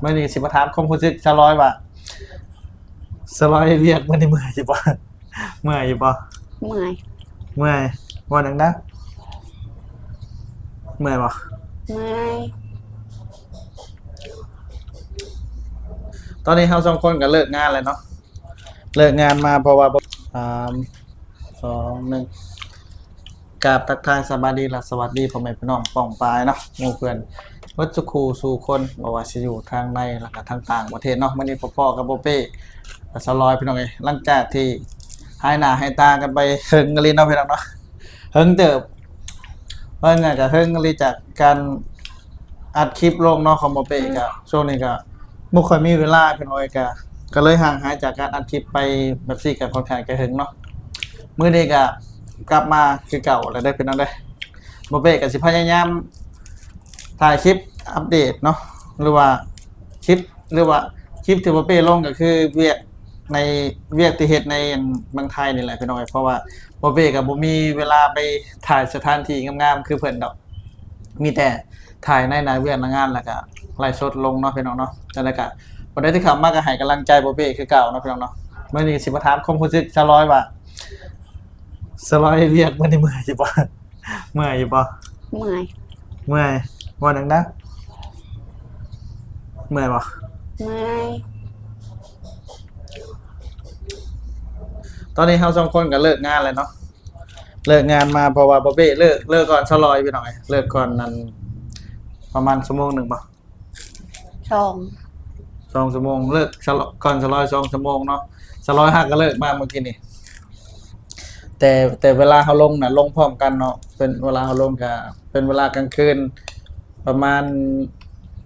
เมื่อนี้สิมาถามความรู้สึกสลอยว่าสลอยเรียกมันในเมื่อยอยู่ปะเมื่อยอยู่ปะเมื่อยเมื่อยวันหนึ่งนะเมื่อยปะเมื่อยตอนนี้เราสองคนก็เลิกงานเลยเนาะเลิกงานมาเพราะว่า3 2 1กราบทักทายสบายดีและสวัสดีพ่อแม่พี่น้องป้องปายเนาะหมู่เพื่อนวัชคูสู่คนบอกว่าสิอยู่ทางในแล้วก็ทางต่างประเทศเนาะมื้อนี้พ่อกับโบเป้กับสลอยพี่น้องเอ้ยหลังจากที่หายหน้าหายตากันไปเฮิงกันเลยเนาะพี่น้องเนาะเฮิงเติบว่าไงก็เฮิงกันเลยจากการอัดคลิปลงเนาะของโบเป้ก็ช่วงนี้ก็บ่ค่อยมีเวลาพี่น้องเอ้ยก็เลยห่างหายจากการอัดคลิปไปแบบซี่ก็ค่อนข้างจะเฮิงเนาะมื้อนี้ก็กลับมาคือเก่าแล้วได้เป็นนั่นได้โบเป้กับสิพยายามถ่ายคลิปอัปเดตเนาะหรือว่าคลิปที่โบเป้ลงก็คือเวียกในเวียกที่เฮ็ดในเมืองไทยนี่แหละพี่น้องเพราะว่าโบเป้กับบ่มีเวลาไปถ่ายสถานที่งามๆคือเพิ่นดอกมีแต่ถ่ายในหน้าเวียกหน้างานแล้วก็ไลฟ์สดลงเนาะพี่น้องเนาะจังได๋ก็บ่ได้ที่เข้ามาก็ให้กำลังใจโบเป้คือเก่าเนาะพี่น้องเนาะมื้อนี้สิมาถามความรู้สึกชาวร้อยว่าสลอยเรียกมันในเมื่อยอยู่ปะเมื่อยอยู่ปะเมื่อยเมื่อยวันหนึ่งนะเมื่อยปะเมื่อยตอนนี้เราสองคนก็เลิกงานเลยเนาะเลิกงานมาเพราะว่าบ๊อบเบ้เลิกก่อนสลอยไปหน่อยเลิกก่อนนั้นประมาณชั่วโมงหนึ่งปะ2 ชั่วโมงเลิกก่อนสลอย2 ชั่วโมงเนาะสลอยหักก็เลิกมาเมื่อกี้นี่แต่เวลาเขาลงน่ะลงพร้อมกันเนาะเป็นเวลาเขาลงก็เป็นเวลากลางคืนประมาณ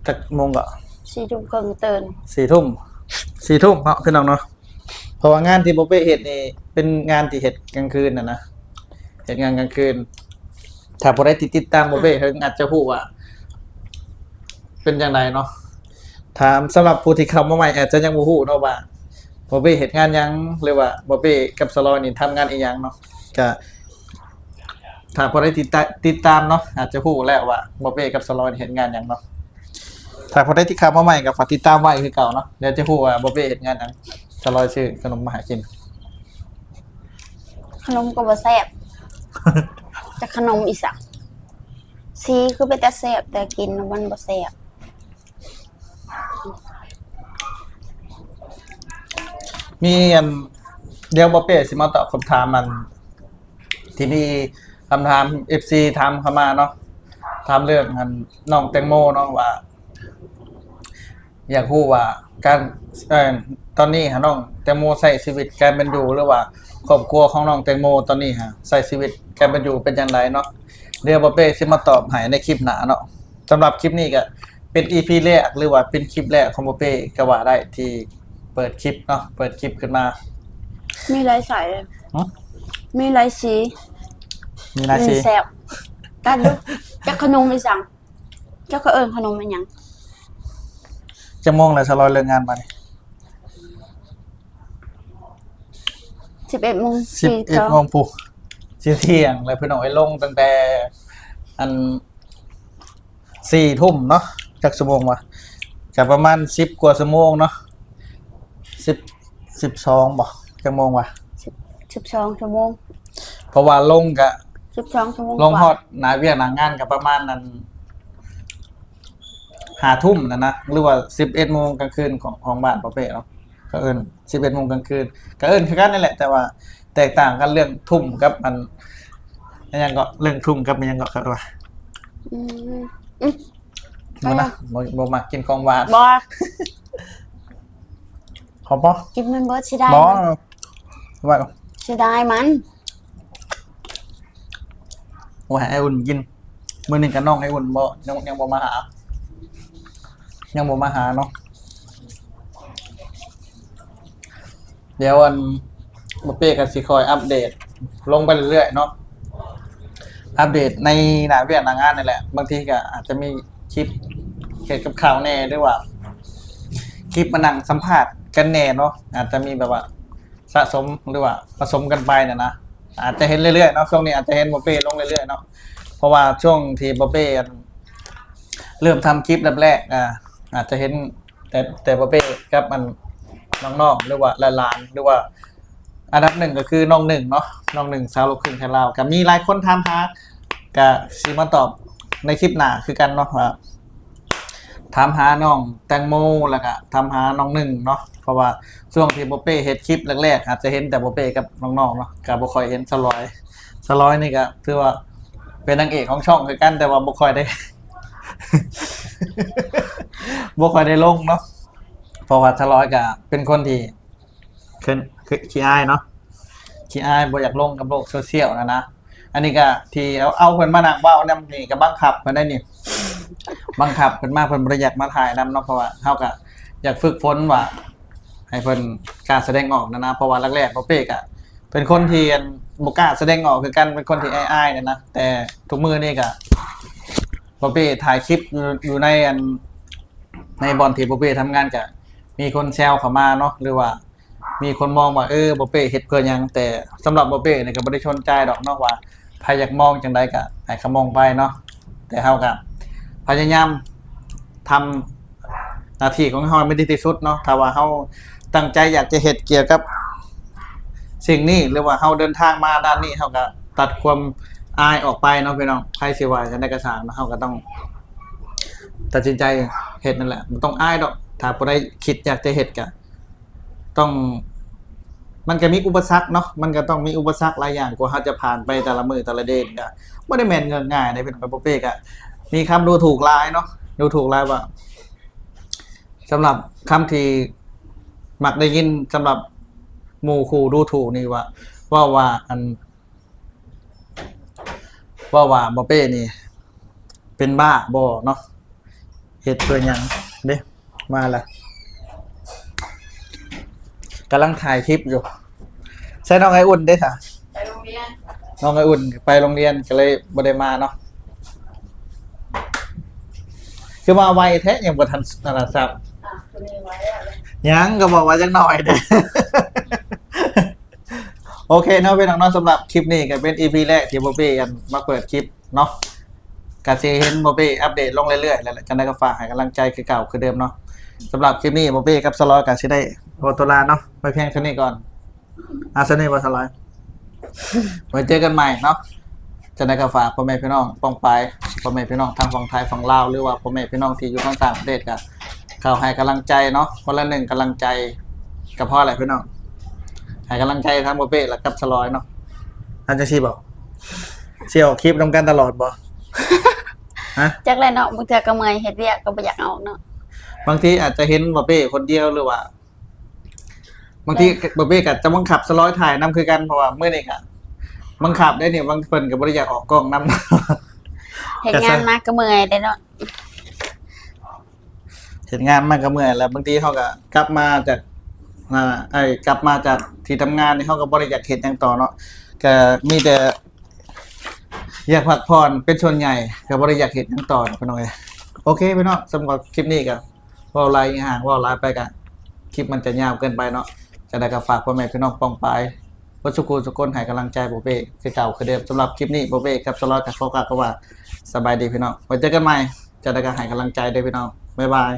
จักโมงก็4 ทุ่มครึ่งตื่น4 ทุ่มเนาะพี่น้องเนาะเพราะว่างานที่โบเป้เฮ็ดนี่เป็นงานที่เฮ็ดกลางคืนนะเฮ็ดงานกลางคืนถ้าบ่ได้ติดตามโบเป้เฮิงอาจจะฮู้ว่าเป็นจังไดเนาะถามสำหรับผู้ที่เข้ามาใหม่อาจจะยังบ่ฮู้เนาะว่าโบเป้เฮ็ดงานหยังหรือว่าโบเป้กับสลอยนี่ทำงานอีหยังเนาะก็ถ้าบ่ได้ติดตามเนาะอาจจะฮู้แล้วว่าโบเป้กับสลอยนี่เฮ็ดงานหยังเนาะถ้าพอได้ที่เข้ามาใหม่ก็ฝากติดตามไว้คือเก่าเนาะเดี๋ยวจะฮู้ว่าโบเป้เฮ็ดงานหยังสลอยชื่อขนมมาหากินขนมก็บ่แซ่บแต่ขนมอีสักสีคือเป็นแต่แซ่บแต่กินมันบ่แซ่บมีอันเดี๋ยวโบเป้สิมาตอบคำถามมันที่มีคำถาม FC ถามเข้ามาเนาะถามเรื่องอันน้องแตงโมเนาะว่าอยากรู้ว่าการตอนนี้ฮะน้องแตงโมใช้ชีวิตการเป็นอยู่หรือว่าครอบครัวของน้องแตงโมตอนนี้ฮะใช้ชีวิตการเป็นอยู่เป็นจังไดเนาะเดี๋ยวโบเป้สิมาตอบให้ในคลิปหน้าเนาะสำหรับคลิปนี้ก็เป็น EP แรกหรือว่าเป็นคลิปแรกของโบเป้ก็ว่าได้ที่เปิดคลิปเนาะเปิดคลิปขึ้นมามีหลายสายเลยมีหลายสีแซ่บกันดูจักขนมอีสังจักก็เอิ้นขนมมันหยังจะมองแล้วสลอยเลิกงานมานี่11 โมง11 โมงปุ๊บสิเที่ยงแล้วเพิ่นเอาไว้ลงตั้งแต่อัน4 ทุ่มเนาะจักชั่วโมงวะก็ประมาณ10 กว่าชั่วโมงเนาะ12บ่จักโมงวะ12 ชั่วโมงเพราะว่าลงก็12 ชั่วโมงลงฮอดหน้าเวียกหน้างานก็ประมาณนั้น5 ทุ่มนะหรือว่า11 โมงกลางคืนของบ้านประเภทเนาะก็เอิ้น11 โมงกลางคืนก็เอิ้นคือกันนั่นแหละแต่ว่าแตกต่างกันเรื่องทุ่มกับมันอันยังก็เรื่องทุ่มกับมันยังก็ว่าบ่นะบ่มักกินของหวานบ่ขอบ่กินมันเบิดสิได้บ่ว่าสิได้มันว่าให้อุ่นกินมื้อนี้ก็น้องให้อุ่นบ่ยังบ่มาหาเนาะเดี๋ยววันโบเป้ก็สิคอยอัปเดตลงไปเรื่อยๆเนาะอัปเดตในหน้าเวียกหน้างานนี่แหละบางทีก็อาจจะมีคลิปเกี่ยวกับข่าวแน่หรือว่าคลิปมานั่งสัมภาษณ์กันแน่เนาะอาจจะมีแบบว่าสะสมหรือว่าผสมกันไปนะอาจจะเห็นเรื่อยๆเนาะช่วงนี้อาจจะเห็นโบเป้ลงเรื่อยๆเนาะเพราะว่าช่วงที่โบเป้เริ่มทำคลิปแรกๆอาจจะเห็นแต แต่บ่เป้กับมันน้องๆหรือว่าหลานๆหรือว่าอันดับหนึ่งก็คือน้องหนึ่งเนาะน้องหนึ่งสาวลูกครึ่งไทยลาวก็มีหลายคนถามหาก็สิมาตอบในคลิปหน้าคือกันเนาะว่าถามหาน้องแตงโมแล้วก็ถามหาน้องหนึ่งเนาะเพราะว่าช่วงที่บ่เป้เฮ็ดคลิปแรกๆอาจจะเห็นแต่บ่เป้กับน้องๆเนาะก็บ่ค่อยเห็นสลอยนี่ก็ถือว่าเป็นนางเอกของช่องคือกันแต่ว่าบ่ค่อยได้ บ่ค่อยได้ลงเนาะเพราะว่าสลอยก็เป็นคนที่คือขี้อายเนาะขี้อายบ่อยากลงกับโลกโซเชียลนะอันนี้ก็ที่เอาเพิ่นมานั่งเว้านำนี่ก็บังคับเพิ่นได้นี่บังคับเพิ่นมาเพิ่นบ่ได้อยากมาถ่ายนำเนาะเพราะว่าเฮาก็อยากฝึกฝนว่าให้เพิ่นกล้าแสดงออกนะเพราะว่าแรกๆบ่เป้ก็เป็นคนที่บ่กล้าแสดงออกคือกันเป็นคนที่อายๆนะแต่ทุกมื้อนี้ก็บ่เป้ถ่ายคลิปอยู่ในบอนที่บ่เป้ทำงานก็มีคนแซวเข้ามาเนาะหรือว่ามีคนมองว่าบ่เป้เฮ็ดเพื่อหยังแต่สำหรับบ่เป้นี่ก็บ่ได้สนใจดอกเนาะว่าใครอยากมองจังไดก็ให้เขามองไปเนาะแต่เฮาก็พยายามทำหน้าที่ของเฮาให้ดีที่สุดเนาะถ้าว่าเฮาตั้งใจอยากจะเฮ็ดเกี่ยวกับสิ่งนี้หรือว่าเฮาเดินทางมาด้านนี้เฮาก็ตัดความอายออกไปเนาะพี่น้องใครสิว่าจังได๋ก็สร้างเนาะเฮาก็ต้องตัดสินใจเฮ็ดนั่นแหละบ่ต้องอายดอกถ้าบ่ได้คิดอยากจะเฮ็ดก็ต้องมันก็มีอุปสรรคเนาะมันก็ต้องมีอุปสรรคหลายอย่างกว่าเฮาจะผ่านไปแต่ละมื้อแต่ละเดย์ก็บ่ได้แม่นง่ายๆได้พี่น้องบ่เป้ก็มีคำดูถูกหลายเนาะดูถูกหลายว่าสำหรับคำที่มักได้ยินสำหรับหมู่คู่ดูถูกนี่ว่าบ่เป้นี่เป็นบ้าบ่เนาะเฮ็ดเพื่อหยังเด้มาละกำลังถ่ายคลิปอยู่ใช่น้องไออุ่นเด้ค่ะ ไปโรงเรียน น้องไออุ่นไปโรงเรียนก็เลยบ่ได้มาเนาะคือมาไวแท้ยังบ่ทันนั่นล่ะครับ คุณมีไว้อะ ยังก็บอกว่าจักหน่อยเด้ โอเคเนาะเป็นน้องๆสำหรับคลิปนี้ก็เป็น EP แรกที่บ่เป้กันมาเปิดคลิปเนาะก็สิเห็นบ่เป้อัปเดตลงเรื่อยๆแล้วแหละกันได้ก็ฝากให้กำลังใจคือเก่าคือเดิมเนาะสำหรับคลิปนี้บ่เป้กับสลอยก็สิได้ขอตัวลาเนาะไปเพียงเท่านี้ก่อนสนิทบ่สลอย ไว้เจอกันใหม่เนาะจะได้ก็ฝากพ่อแม่พี่น้องป้องไปพ่อแม่พี่น้องทางฝั่งไทยฝั่งลาวหรือว่าพ่อแม่พี่น้องที่อยู่ทางต่างประเทศก็เข้าให้กำลังใจเนาะคนละหนึ่งกำลังใจกับพ่ออะไรพี่น้องให้กำลังใจทั้งบ่เป้และกับสลอยเนาะอาจจะชีบอกเชี่ยวคลิปนำกันตลอดบ่ ฮะ จักแลเนาะบางเทื่อก็เมื่อยเฮ็ดเวียกก็บ่อยากเอาเนาะ บางทีอาจจะเห็นบ่เป้คนเดียวหรือว่า บางทีบ่เป้ก็จะบังคับสลอยถ่ายนํคือกันเพราะว่ามื้อนี้ก็บังคับได้เนี่ยบางเพิ่นก็บ่ได้อยากออกกล้องนำ เฮ็ดงานมาก็เมื่อยได้เนาะ เห็นงานมันก็เมื่อยแล้วบางทีเขาก็กลับมาจากกลับมาจากที่ทำงานนี่เขาก็บ่ได้อยากเฮ็ดหยังต่อเนาะก็มีแต่อยากพักผ่อนเป็นส่วนใหญ่ก็บ่ได้อยากเฮ็ดหยังต่อพี่น้องเอ้ยโอเคพี่น้องสำหรับคลิปนี้ก็เว้าหลายห่างเว้าหลายไปก็คลิปมันจะยาวเกินไปเนาะจะได้ก็ฝากพ่อแม่พี่น้องป้องปายบ่ทุกคนทุกคนให้กำลังใจบ่เป้คือเก่าคือเดิมสำหรับคลิปนี้บ่เป้กับสล็อตกับโฟกัสก็ว่าสบายดีพี่น้องไว้เจอกันใหม่จะได้ก็ให้กำลังใจด้วยพี่น้องบ๊ายบาย